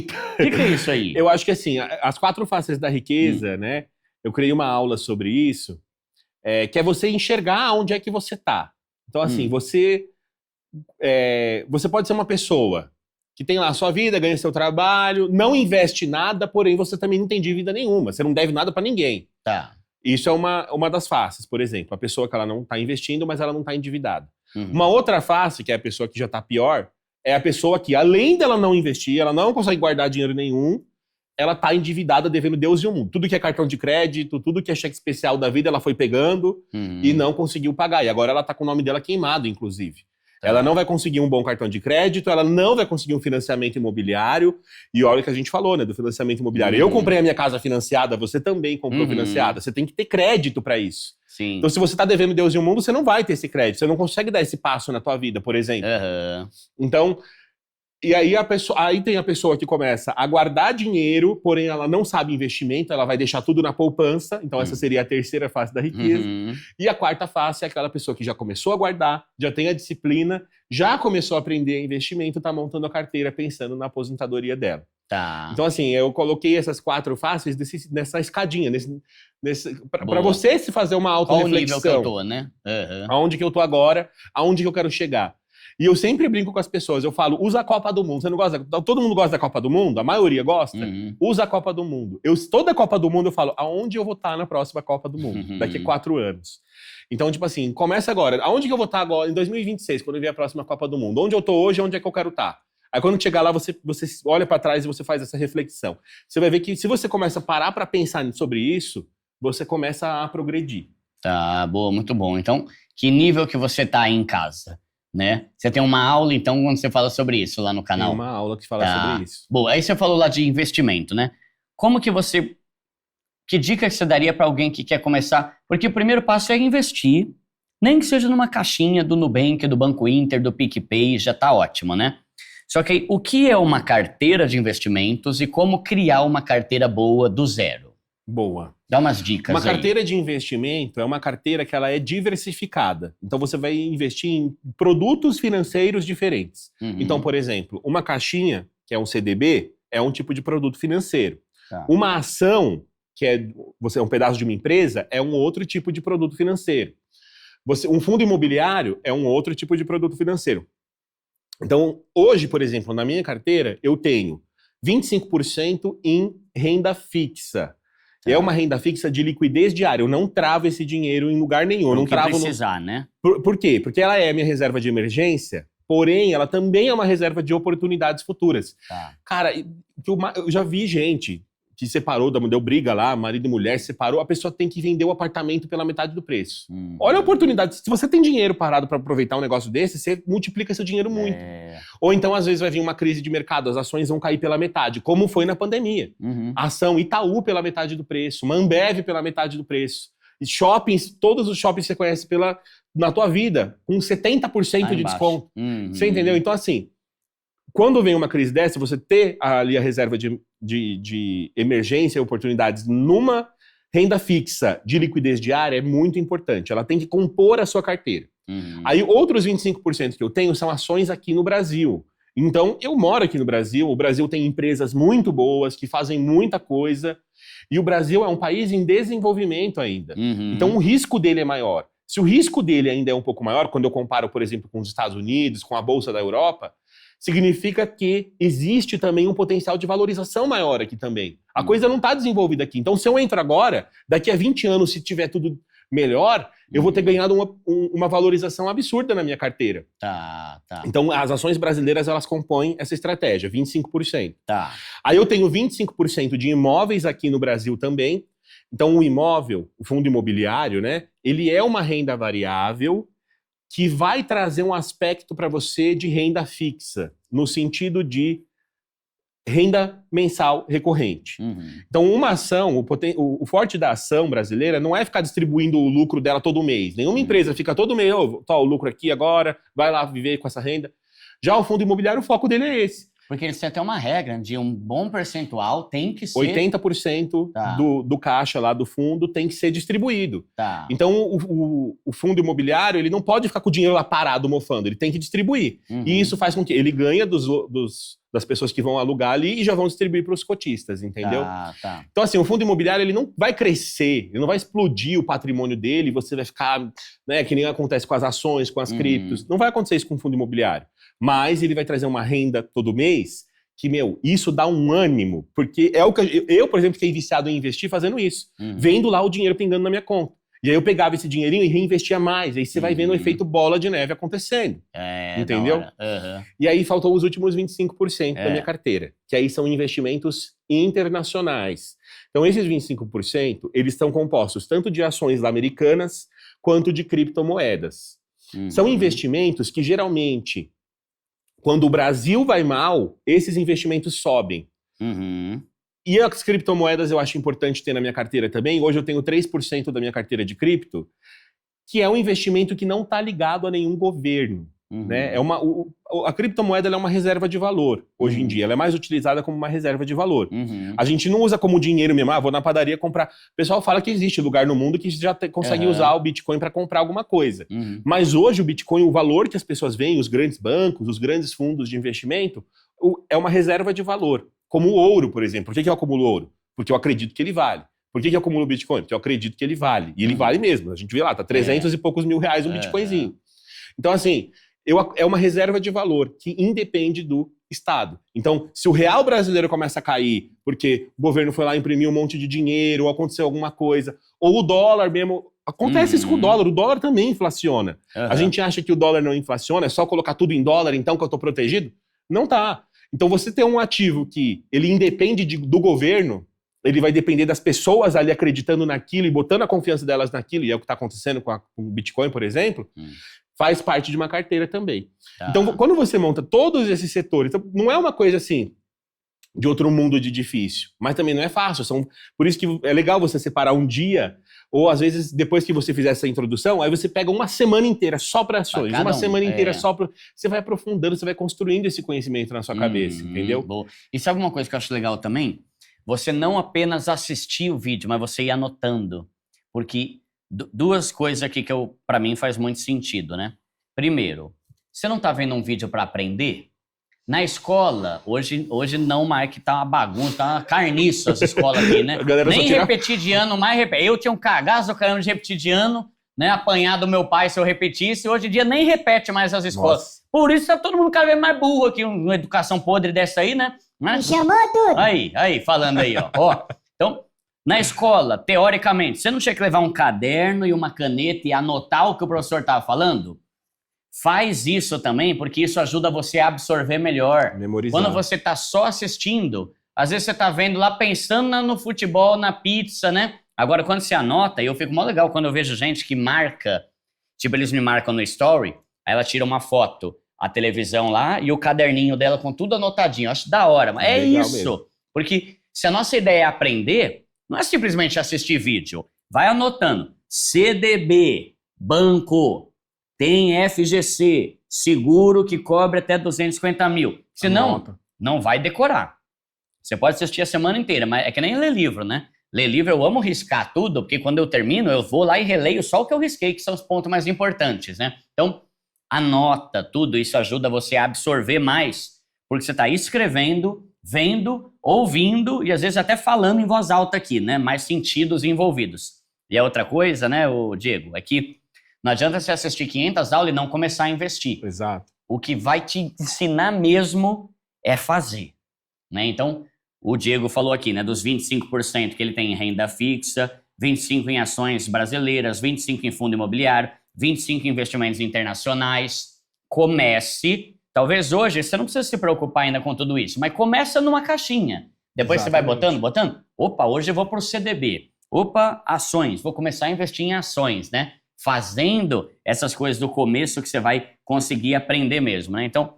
Que é isso aí? Eu acho que assim, as 4 faces da riqueza, né? Eu criei uma aula sobre isso, que é você enxergar onde é que você tá. Então, assim, você pode ser uma pessoa que tem lá a sua vida, ganha seu trabalho, não investe nada, porém você também não tem dívida nenhuma. Você não deve nada pra ninguém. Tá. Isso é uma das faces, por exemplo. A pessoa que ela não está investindo, mas ela não está endividada. Uhum. Uma outra face, que é a pessoa que já está pior, é a pessoa que, além dela não investir, ela não consegue guardar dinheiro nenhum, ela está endividada, devendo Deus e o mundo. Tudo que é cartão de crédito, tudo que é cheque especial da vida, ela foi pegando e não conseguiu pagar. E agora ela está com o nome dela queimado, inclusive. Ela não vai conseguir um bom cartão de crédito, ela não vai conseguir um financiamento imobiliário. E olha o que a gente falou, né, do financiamento imobiliário. Eu comprei a minha casa financiada, você também comprou financiada. Você tem que ter crédito para isso. Sim. Então, se você tá devendo Deus e o mundo, você não vai ter esse crédito. Você não consegue dar esse passo na tua vida, por exemplo. Então, e aí aí tem a pessoa que começa a guardar dinheiro, porém ela não sabe investimento, ela vai deixar tudo na poupança. Então essa seria a terceira face da riqueza. E a quarta face é aquela pessoa que já começou a guardar, já tem a disciplina, já começou a aprender investimento, tá montando a carteira pensando na aposentadoria dela. Tá. Então assim, eu coloquei essas 4 faces nessa escadinha, para você se fazer uma autorreflexão. Qual o nível que eu tô, né? Aonde que eu tô agora, aonde que eu quero chegar. E eu sempre brinco com as pessoas, eu falo, usa a Copa do Mundo. Você não gosta? Todo mundo gosta da Copa do Mundo? A maioria gosta? Usa a Copa do Mundo. Toda a Copa do Mundo eu falo, aonde eu vou estar na próxima Copa do Mundo? Daqui a 4 anos. Então, tipo assim, começa agora. Aonde que eu vou estar agora, em 2026, quando vier a próxima Copa do Mundo? Onde eu tô hoje, onde é que eu quero estar? Aí quando chegar lá, você olha pra trás e você faz essa reflexão. Você vai ver que se você começa a parar pra pensar sobre isso, você começa a progredir. Tá, boa, muito bom. Então, que nível que você tá aí em casa? Né? Você tem uma aula, então, quando você fala sobre isso lá no canal? Tem uma aula que fala sobre isso. Bom, aí você falou lá de investimento, né? Como que você... Que dica que você daria para alguém que quer começar? Porque o primeiro passo é investir, nem que seja numa caixinha do Nubank, do Banco Inter, do PicPay, já tá ótimo, né? Só que aí, o que é uma carteira de investimentos e como criar uma carteira boa do zero? Boa. Dá umas dicas aí. Uma carteira de investimento é uma carteira que ela é diversificada. Então você vai investir em produtos financeiros diferentes. Então, por exemplo, uma caixinha, que é um CDB, é um tipo de produto financeiro. Tá. Uma ação, que é um pedaço de uma empresa, é um outro tipo de produto financeiro. Um fundo imobiliário é um outro tipo de produto financeiro. Então, hoje, por exemplo, na minha carteira, eu tenho 25% em renda fixa. É uma renda fixa de liquidez diária. Eu não travo esse dinheiro em lugar nenhum. Eu não travo precisar, né? Por quê? Porque ela é a minha reserva de emergência, porém, ela também é uma reserva de oportunidades futuras. Tá. Cara, eu já vi gente que separou, deu briga lá, marido e mulher, separou, a pessoa tem que vender o apartamento pela metade do preço. Olha a oportunidade. Se você tem dinheiro parado para aproveitar um negócio desse, você multiplica seu dinheiro muito. Ou então, às vezes, vai vir uma crise de mercado, as ações vão cair pela metade, como foi na pandemia. A ação Itaú pela metade do preço, uma Ambev pela metade do preço. E shoppings, todos os shoppings que você conhece na tua vida, com 70% de desconto. Você entendeu? Então, assim, quando vem uma crise dessa, você ter ali a reserva de emergência e oportunidades numa renda fixa de liquidez diária é muito importante. Ela tem que compor a sua carteira. Aí, outros 25% que eu tenho são ações aqui no Brasil. Então, eu moro aqui no Brasil, o Brasil tem empresas muito boas, que fazem muita coisa, e o Brasil é um país em desenvolvimento ainda. Então, o risco dele é maior. Se o risco dele ainda é um pouco maior, quando eu comparo, por exemplo, com os Estados Unidos, com a Bolsa da Europa, significa que existe também um potencial de valorização maior aqui também. A coisa não está desenvolvida aqui. Então, se eu entro agora, daqui a 20 anos, se tiver tudo melhor, eu vou ter ganhado uma valorização absurda na minha carteira. Tá. Então, as ações brasileiras, elas compõem essa estratégia, 25%. Tá. Aí eu tenho 25% de imóveis aqui no Brasil também. Então, o imóvel, o fundo imobiliário, né, ele é uma renda variável que vai trazer um aspecto para você de renda fixa, no sentido de renda mensal recorrente. Então, uma ação, o forte da ação brasileira não é ficar distribuindo o lucro dela todo mês. Nenhuma empresa fica todo mês, o lucro aqui agora, vai lá viver com essa renda. Já o fundo imobiliário, o foco dele é esse. Porque eles têm até uma regra de um bom percentual tem que ser... 80% do caixa lá do fundo tem que ser distribuído. Tá. Então, o fundo imobiliário, ele não pode ficar com o dinheiro lá parado, mofando. Ele tem que distribuir. E isso faz com que ele ganhe dos das pessoas que vão alugar ali e já vão distribuir para os cotistas, entendeu? Tá. Então, assim, o fundo imobiliário, ele não vai crescer, ele não vai explodir o patrimônio dele, você vai ficar, né, que nem acontece com as ações, com as criptos. Não vai acontecer isso com o fundo imobiliário. Mas ele vai trazer uma renda todo mês que, isso dá um ânimo, porque é o que eu, por exemplo, fiquei viciado em investir fazendo isso, vendo lá o dinheiro pingando na minha conta. E aí eu pegava esse dinheirinho e reinvestia mais. Aí você vai vendo o efeito bola de neve acontecendo. Entendeu? E aí faltou os últimos 25% da minha carteira, que aí são investimentos internacionais. Então esses 25%, eles estão compostos tanto de ações americanas quanto de criptomoedas. São investimentos que geralmente, quando o Brasil vai mal, esses investimentos sobem. E as criptomoedas eu acho importante ter na minha carteira também. Hoje eu tenho 3% da minha carteira de cripto, que é um investimento que não está ligado a nenhum governo. Né? A criptomoeda ela é uma reserva de valor, hoje em dia. Ela é mais utilizada como uma reserva de valor. A gente não usa como dinheiro mesmo. Vou na padaria comprar. O pessoal fala que existe lugar no mundo que já consegue usar o Bitcoin para comprar alguma coisa. Mas hoje o Bitcoin, o valor que as pessoas veem, os grandes bancos, os grandes fundos de investimento, é uma reserva de valor. Como o ouro, por exemplo. Por que eu acumulo ouro? Porque eu acredito que ele vale. Por que eu acumulo Bitcoin? Porque eu acredito que ele vale. E ele vale mesmo. A gente vê lá, tá 300 e poucos mil reais um Bitcoinzinho. Então, assim, é uma reserva de valor que independe do Estado. Então, se o real brasileiro começa a cair porque o governo foi lá imprimir um monte de dinheiro, ou aconteceu alguma coisa, ou o dólar mesmo... Acontece isso com o dólar também inflaciona. A gente acha que o dólar não inflaciona, é só colocar tudo em dólar, então, que eu tô protegido? Não tá. Então, você ter um ativo que ele independe do governo, ele vai depender das pessoas ali acreditando naquilo e botando a confiança delas naquilo, e é o que está acontecendo com o Bitcoin, por exemplo, faz parte de uma carteira também. Então, quando você monta todos esses setores, então, não é uma coisa assim, de outro mundo de difícil, mas também não é fácil. Por isso que é legal você separar um dia, ou às vezes, depois que você fizer essa introdução, aí você pega uma semana inteira só para ações, uma semana inteira só para... Você vai aprofundando, você vai construindo esse conhecimento na sua cabeça, entendeu? Boa. E sabe uma coisa que eu acho legal também? Você não apenas assistir o vídeo, mas você ir anotando. Porque duas coisas aqui que para mim faz muito sentido, né? Primeiro, você não tá vendo um vídeo para aprender? Na escola, hoje não, Mark, tá uma bagunça, tá uma carniça as escolas aqui, né? Nem repetir de ano, eu tinha um cagaço do caramba de repetir de ano, né? Apanhar do meu pai se eu repetisse, hoje em dia nem repete mais as escolas. Nossa. Por isso tá todo mundo cada vez mais burro aqui, uma educação podre dessa aí, né? Me chamou tudo. Aí, falando aí, ó. Então, na escola, teoricamente, você não tinha que levar um caderno e uma caneta e anotar o que o professor tava falando? Faz isso também, porque isso ajuda você a absorver melhor. Memorizar. Quando você tá só assistindo, às vezes você tá vendo lá, pensando no futebol, na pizza, né? Agora, quando você anota, e eu fico mó legal quando eu vejo gente que marca, tipo, eles me marcam no story, aí ela tira uma foto, a televisão lá e o caderninho dela com tudo anotadinho. Eu acho da hora, mas é isso. Mesmo. Porque se a nossa ideia é aprender, não é simplesmente assistir vídeo. Vai anotando. CDB, banco... Tem FGC, seguro que cobre até 250 mil. Senão, não vai decorar. Você pode assistir a semana inteira, mas é que nem ler livro, né? Ler livro eu amo riscar tudo, porque quando eu termino, eu vou lá e releio só o que eu risquei, que são os pontos mais importantes, né? Então, anota tudo, isso ajuda você a absorver mais, porque você está escrevendo, vendo, ouvindo e às vezes até falando em voz alta aqui, né? Mais sentidos envolvidos. E a outra coisa, né, Diego, é que não adianta você assistir 500 aulas e não começar a investir. Exato. O que vai te ensinar mesmo é fazer, né? Então, o Diego falou aqui, né, dos 25% que ele tem em renda fixa, 25% em ações brasileiras, 25% em fundo imobiliário, 25% em investimentos internacionais. Comece. Talvez hoje você não precisa se preocupar ainda com tudo isso, mas começa numa caixinha. Depois Exatamente. Você vai botando. Opa, hoje eu vou para o CDB. Opa, ações. Vou começar a investir em ações, né? Fazendo essas coisas do começo que você vai conseguir aprender mesmo, né? Então,